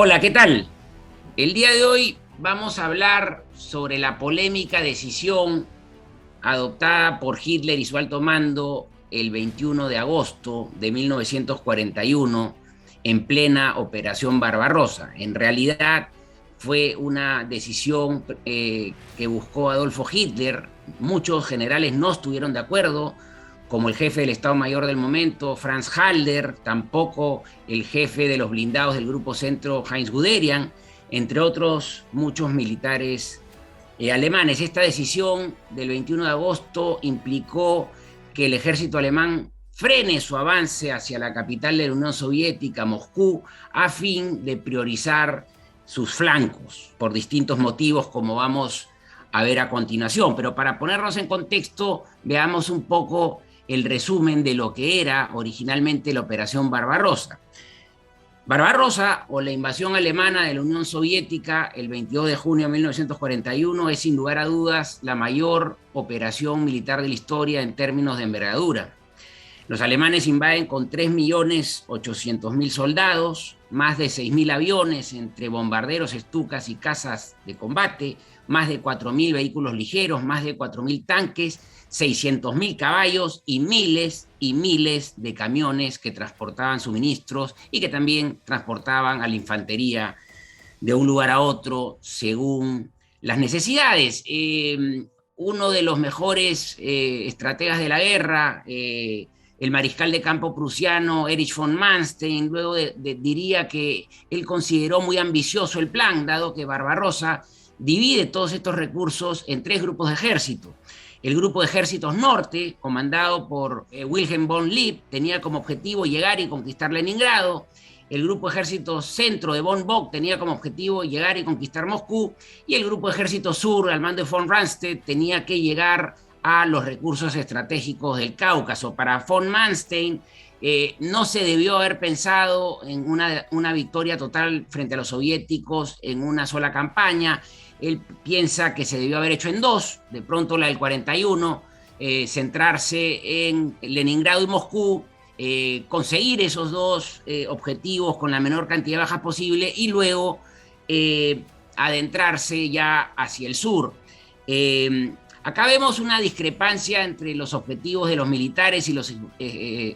Hola, ¿qué tal? El día de hoy vamos a hablar sobre la polémica decisión adoptada por Hitler y su alto mando el 21 de agosto de 1941 en plena Operación Barbarossa. En realidad fue una decisión que buscó Adolfo Hitler. Muchos generales no estuvieron de acuerdo, como el jefe del Estado Mayor del momento, Franz Halder, tampoco el jefe de los blindados del Grupo Centro, Heinz Guderian, entre otros muchos militares alemanes. Esta decisión del 21 de agosto implicó que el ejército alemán frene su avance hacia la capital de la Unión Soviética, Moscú, a fin de priorizar sus flancos, por distintos motivos, como vamos a ver a continuación. Pero para ponernos en contexto, veamos un poco el resumen de lo que era originalmente la Operación Barbarossa. Barbarossa, o la invasión alemana de la Unión Soviética el 22 de junio de 1941, es sin lugar a dudas la mayor operación militar de la historia en términos de envergadura. Los alemanes invaden con 3.800.000 soldados, más de 6.000 aviones entre bombarderos, Stukas y cazas de combate, más de 4.000 vehículos ligeros, más de 4.000 tanques, 600.000 caballos y miles de camiones que transportaban suministros y que también transportaban a la infantería de un lugar a otro según las necesidades. Uno de los mejores estrategas de la guerra, el mariscal de campo prusiano Erich von Manstein, luego diría que él consideró muy ambicioso el plan, dado que Barbarossa divide todos estos recursos en tres grupos de ejército. El grupo de ejércitos norte, comandado por Wilhelm von Lieb, tenía como objetivo llegar y conquistar Leningrado. El grupo de ejército centro de von Bock tenía como objetivo llegar y conquistar Moscú, y el grupo de ejército sur, al mando de von Rundstedt, tenía que llegar a los recursos estratégicos del Cáucaso. Para von Manstein, no se debió haber pensado en una victoria total frente a los soviéticos en una sola campaña. Él piensa que se debió haber hecho en dos, de pronto la del 41, centrarse en Leningrado y Moscú, conseguir esos dos objetivos con la menor cantidad de bajas posible y luego adentrarse ya hacia el sur. Acá vemos una discrepancia entre los objetivos de los militares y los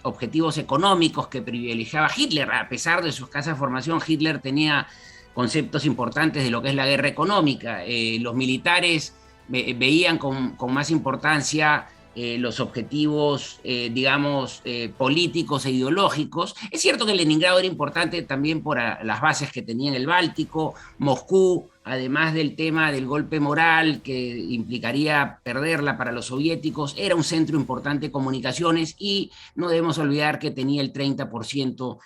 objetivos económicos que privilegiaba Hitler. A pesar de su escasa formación, Hitler tenía conceptos importantes de lo que es la guerra económica. Los militares veían con más importancia los objetivos, políticos e ideológicos. Es cierto que Leningrado era importante también por las bases que tenía en el Báltico. Moscú, además del tema del golpe moral que implicaría perderla para los soviéticos, era un centro importante de comunicaciones, y no debemos olvidar que tenía el 30%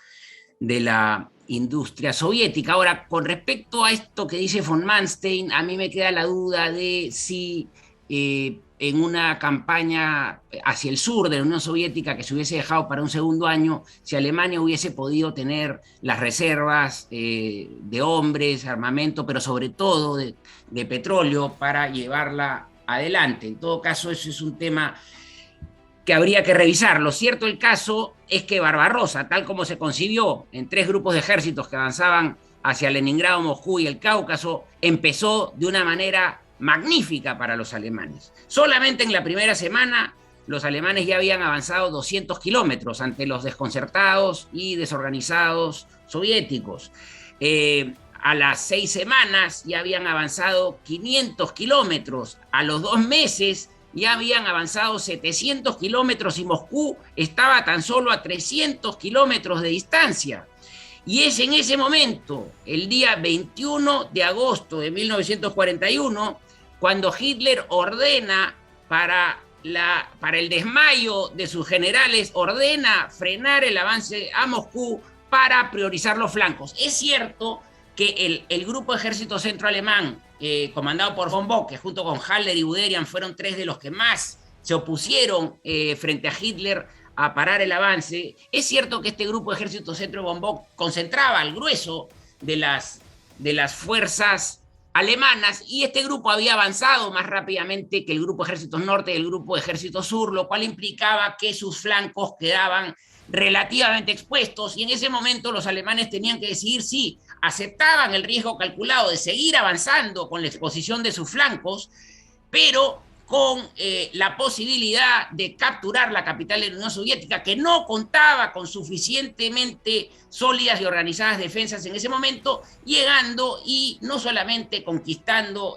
de la industria soviética. Ahora, con respecto a esto que dice von Manstein, a mí me queda la duda de si en una campaña hacia el sur de la Unión Soviética que se hubiese dejado para un segundo año, si Alemania hubiese podido tener las reservas de hombres, armamento, pero sobre todo de petróleo para llevarla adelante. En todo caso, eso es un tema que habría que revisar. Lo cierto del caso es que Barbarossa, tal como se concibió en tres grupos de ejércitos que avanzaban hacia Leningrado, Moscú y el Cáucaso, empezó de una manera magnífica para los alemanes. Solamente en la primera semana los alemanes ya habían avanzado 200 kilómetros ante los desconcertados y desorganizados soviéticos. A las 6 semanas ya habían avanzado 500 kilómetros. A los 2 meses ya habían avanzado 700 kilómetros y Moscú estaba tan solo a 300 kilómetros de distancia. Y es en ese momento, el día 21 de agosto de 1941, cuando Hitler ordena para el desmayo de sus generales, ordena frenar el avance a Moscú para priorizar los flancos. Es cierto que el grupo de ejército centro alemán, comandado por von Bock, que junto con Halder y Guderian fueron tres de los que más se opusieron frente a Hitler a parar el avance. Es cierto que este grupo de ejército centro de von Bock concentraba el grueso de las fuerzas alemanas, y este grupo había avanzado más rápidamente que el grupo de ejércitos norte y el grupo de ejércitos sur, lo cual implicaba que sus flancos quedaban relativamente expuestos, y en ese momento los alemanes tenían que decidir si aceptaban el riesgo calculado de seguir avanzando con la exposición de sus flancos, pero con la posibilidad de capturar la capital de la Unión Soviética, que no contaba con suficientemente sólidas y organizadas defensas en ese momento, llegando y no solamente conquistando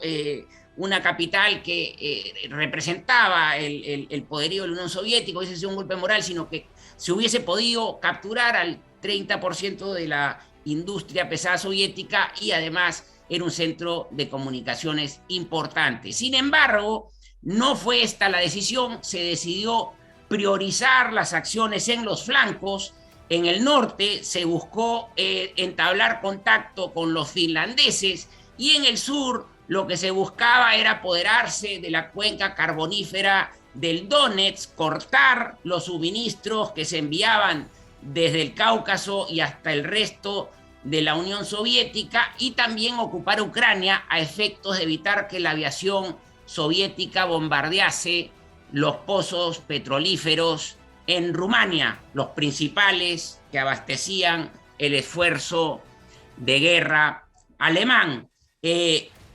una capital que representaba el poderío de la Unión Soviética, hubiese sido un golpe moral, sino que se hubiese podido capturar al 30% de la industria pesada soviética, y además era un centro de comunicaciones importante. Sin embargo, no fue esta la decisión. Se decidió priorizar las acciones en los flancos. En el norte se buscó entablar contacto con los finlandeses, y en el sur lo que se buscaba era apoderarse de la cuenca carbonífera del Donetsk, cortar los suministros que se enviaban desde el Cáucaso y hasta el resto de la Unión Soviética, y también ocupar Ucrania a efectos de evitar que la aviación soviética bombardease los pozos petrolíferos en Rumania, los principales que abastecían el esfuerzo de guerra alemán.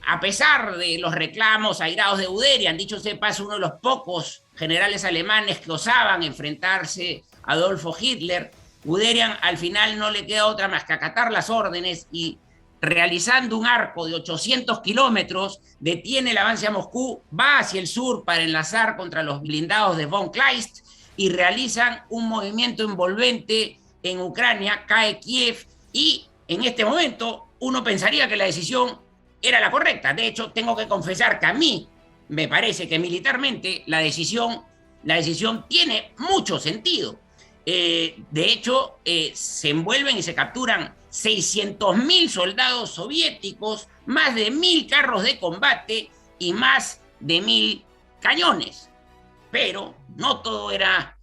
A pesar de los reclamos airados de Guderian, dicho sea de paso, uno de los pocos generales alemanes que osaban enfrentarse a Adolfo Hitler, Guderian al final no le queda otra más que acatar las órdenes y, realizando un arco de 800 kilómetros, detiene el avance a Moscú, va hacia el sur para enlazar contra los blindados de von Kleist, y realizan un movimiento envolvente en Ucrania, cae Kiev, y en este momento uno pensaría que la decisión era la correcta. De hecho, tengo que confesar que a mí me parece que militarmente la decisión tiene mucho sentido. De hecho, se envuelven y se capturan 600.000 soldados soviéticos, más de 1.000 carros de combate y más de 1.000 cañones. Pero no todas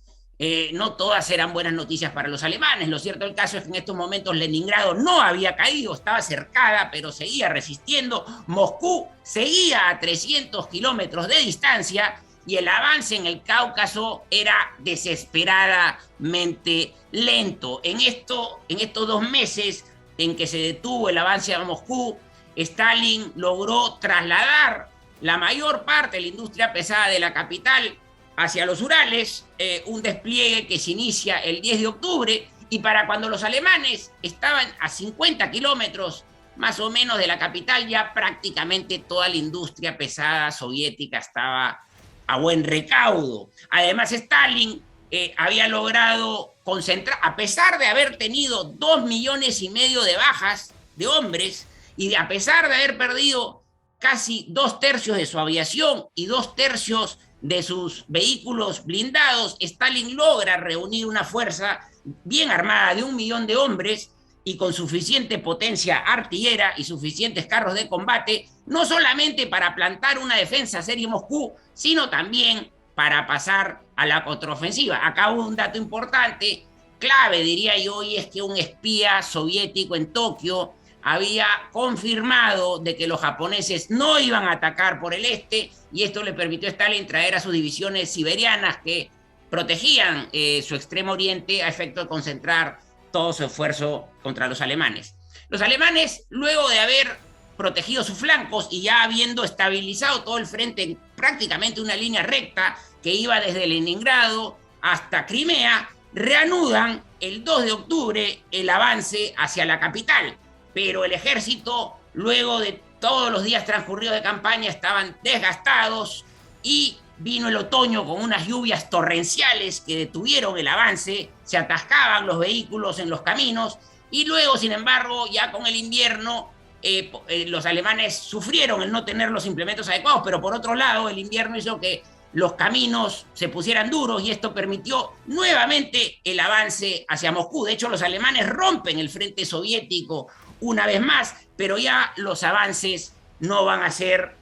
eran buenas noticias para los alemanes. Lo cierto del caso es que en estos momentos Leningrado no había caído, estaba cercada, pero seguía resistiendo. Moscú seguía a 300 kilómetros de distancia, y el avance en el Cáucaso era desesperadamente lento. En estos 2 meses en que se detuvo el avance a Moscú, Stalin logró trasladar la mayor parte de la industria pesada de la capital hacia los Urales, un despliegue que se inicia el 10 de octubre, y para cuando los alemanes estaban a 50 kilómetros más o menos de la capital, ya prácticamente toda la industria pesada soviética estaba a buen recaudo. Además, Stalin había logrado concentrar, a pesar de haber tenido 2,5 millones de bajas de hombres, y a pesar de haber perdido casi 2/3 de su aviación y 2/3 de sus vehículos blindados, Stalin logra reunir una fuerza bien armada de 1 millón de hombres y con suficiente potencia artillera y suficientes carros de combate, no solamente para plantar una defensa seria en Moscú, sino también para pasar a la contraofensiva. Acá hubo un dato importante, clave diría yo, y es que un espía soviético en Tokio había confirmado de que los japoneses no iban a atacar por el este, y esto le permitió a Stalin traer a sus divisiones siberianas que protegían su extremo oriente a efecto de concentrar todo su esfuerzo contra los alemanes. Los alemanes, luego de haber protegido sus flancos y ya habiendo estabilizado todo el frente en prácticamente una línea recta que iba desde Leningrado hasta Crimea, reanudan el 2 de octubre el avance hacia la capital. Pero el ejército, luego de todos los días transcurridos de campaña, estaban desgastados, y vino el otoño con unas lluvias torrenciales que detuvieron el avance, se atascaban los vehículos en los caminos, y luego, sin embargo, ya con el invierno, los alemanes sufrieron el no tener los implementos adecuados, pero por otro lado, el invierno hizo que los caminos se pusieran duros, y esto permitió nuevamente el avance hacia Moscú. De hecho, los alemanes rompen el frente soviético una vez más, pero ya los avances no van a ser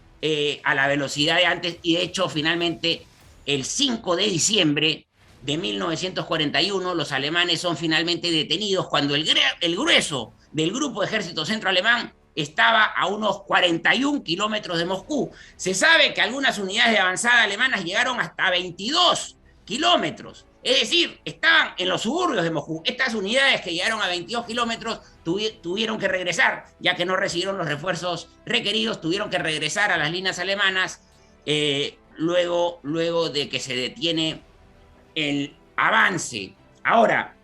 a la velocidad de antes, y de hecho finalmente el 5 de diciembre de 1941 los alemanes son finalmente detenidos cuando el grueso del grupo de ejército centroalemán estaba a unos 41 kilómetros de Moscú. Se sabe que algunas unidades de avanzada alemanas llegaron hasta 22 kilómetros, Es decir, estaban en los suburbios de Moscú. Estas unidades que llegaron a 22 kilómetros tuvieron que regresar, ya que no recibieron los refuerzos requeridos, tuvieron que regresar a las líneas alemanas luego de que se detiene el avance. Ahora,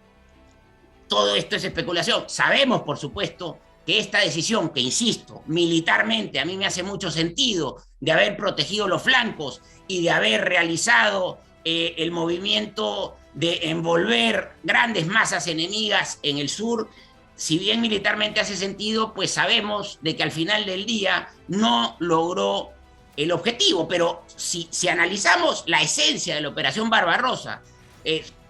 todo esto es especulación. Sabemos, por supuesto, que esta decisión, que insisto, militarmente a mí me hace mucho sentido, de haber protegido los flancos y de haber realizado el movimiento de envolver grandes masas enemigas en el sur, si bien militarmente hace sentido, pues sabemos de que al final del día no logró el objetivo. Pero si analizamos la esencia de la Operación Barbarosa,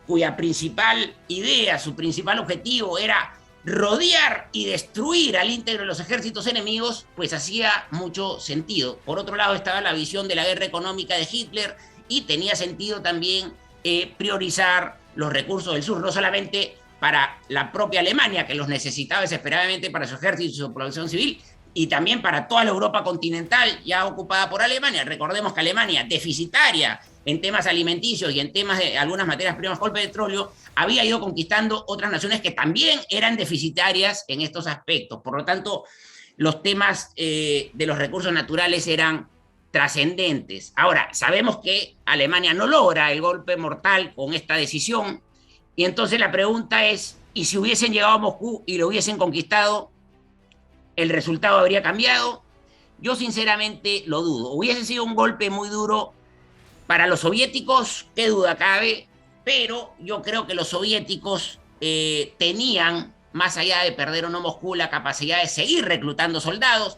cuya principal idea, su principal objetivo era rodear y destruir al íntegro de los ejércitos enemigos, pues hacía mucho sentido. Por otro lado estaba la visión de la guerra económica de Hitler y tenía sentido también priorizar los recursos del sur, no solamente para la propia Alemania, que los necesitaba desesperadamente para su ejército y su población civil, y también para toda la Europa continental ya ocupada por Alemania. Recordemos que Alemania, deficitaria en temas alimenticios y en temas de algunas materias primas como el petróleo, había ido conquistando otras naciones que también eran deficitarias en estos aspectos. Por lo tanto, los temas de los recursos naturales eran trascendentes. Ahora, sabemos que Alemania no logra el golpe mortal con esta decisión, y entonces la pregunta es, ¿y si hubiesen llegado a Moscú y lo hubiesen conquistado, el resultado habría cambiado? Yo sinceramente lo dudo. Hubiese sido un golpe muy duro para los soviéticos, qué duda cabe, pero yo creo que los soviéticos tenían, más allá de perder o no Moscú, la capacidad de seguir reclutando soldados.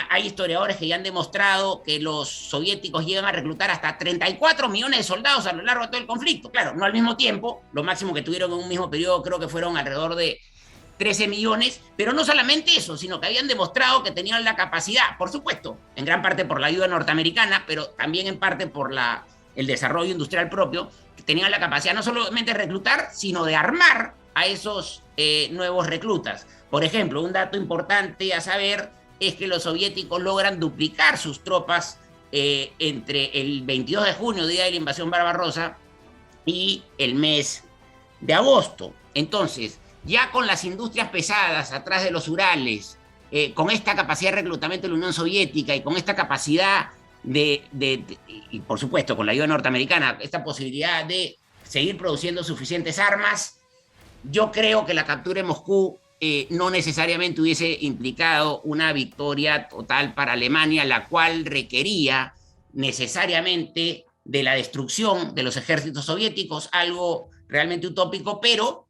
Hay historiadores que ya han demostrado que los soviéticos llegan a reclutar hasta 34 millones de soldados a lo largo de todo el conflicto. Claro, no al mismo tiempo, lo máximo que tuvieron en un mismo periodo creo que fueron alrededor de 13 millones, pero no solamente eso, sino que habían demostrado que tenían la capacidad, por supuesto, en gran parte por la ayuda norteamericana, pero también en parte por el desarrollo industrial propio, que tenían la capacidad no solamente de reclutar, sino de armar a esos nuevos reclutas. Por ejemplo, un dato importante a saber es que los soviéticos logran duplicar sus tropas entre el 22 de junio, día de la invasión Barbarosa, y el mes de agosto. Entonces, ya con las industrias pesadas atrás de los Urales, con esta capacidad de reclutamiento de la Unión Soviética y con esta capacidad y por supuesto con la ayuda norteamericana, esta posibilidad de seguir produciendo suficientes armas, yo creo que la captura de Moscú no necesariamente hubiese implicado una victoria total para Alemania, la cual requería necesariamente de la destrucción de los ejércitos soviéticos, algo realmente utópico, pero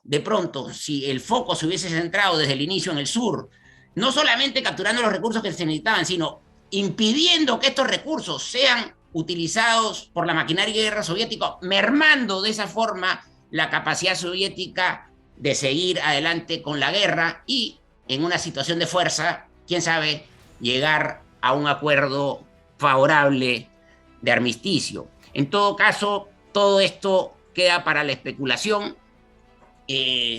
de pronto, si el foco se hubiese centrado desde el inicio en el sur, no solamente capturando los recursos que se necesitaban, sino impidiendo que estos recursos sean utilizados por la maquinaria de guerra soviética, mermando de esa forma la capacidad soviética de seguir adelante con la guerra y, en una situación de fuerza, quién sabe, llegar a un acuerdo favorable de armisticio. En todo caso, todo esto queda para la especulación.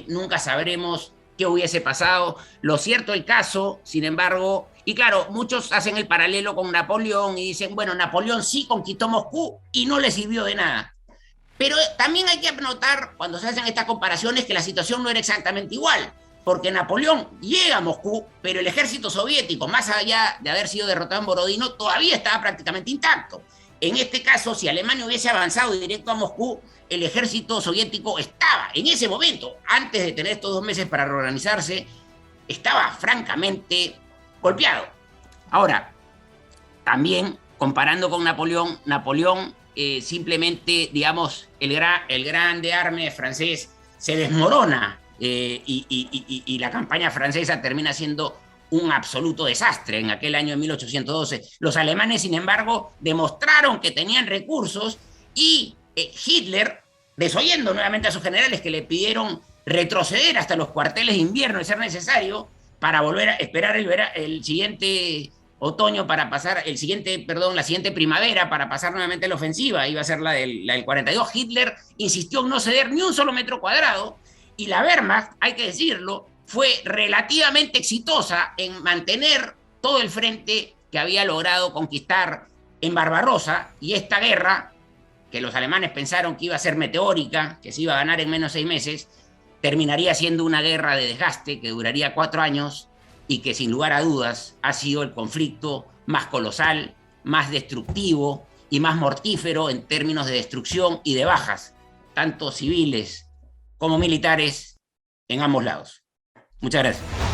Nunca sabremos qué hubiese pasado. Lo cierto del caso, sin embargo, y claro, muchos hacen el paralelo con Napoleón y dicen, bueno, Napoleón sí conquistó Moscú y no le sirvió de nada. Pero también hay que notar, cuando se hacen estas comparaciones, que la situación no era exactamente igual, porque Napoleón llega a Moscú, pero el ejército soviético, más allá de haber sido derrotado en Borodino, todavía estaba prácticamente intacto. En este caso, si Alemania hubiese avanzado directo a Moscú, el ejército soviético estaba, en ese momento, antes de tener estos 2 meses para reorganizarse, estaba francamente golpeado. Ahora, también, comparando con Napoleón, simplemente, digamos, el grande arme francés se desmorona y la campaña francesa termina siendo un absoluto desastre en aquel año de 1812. Los alemanes, sin embargo, demostraron que tenían recursos y Hitler, desoyendo nuevamente a sus generales que le pidieron retroceder hasta los cuarteles de invierno de ser necesario para volver a esperar el siguiente otoño para pasar, la siguiente primavera para pasar nuevamente la ofensiva, iba a ser la del 42. Hitler insistió en no ceder ni un solo metro cuadrado y la Wehrmacht, hay que decirlo, fue relativamente exitosa en mantener todo el frente que había logrado conquistar en Barbarossa, y esta guerra que los alemanes pensaron que iba a ser meteórica, que se iba a ganar en menos 6 meses, terminaría siendo una guerra de desgaste que duraría 4 años y que sin lugar a dudas ha sido el conflicto más colosal, más destructivo y más mortífero en términos de destrucción y de bajas, tanto civiles como militares, en ambos lados. Muchas gracias.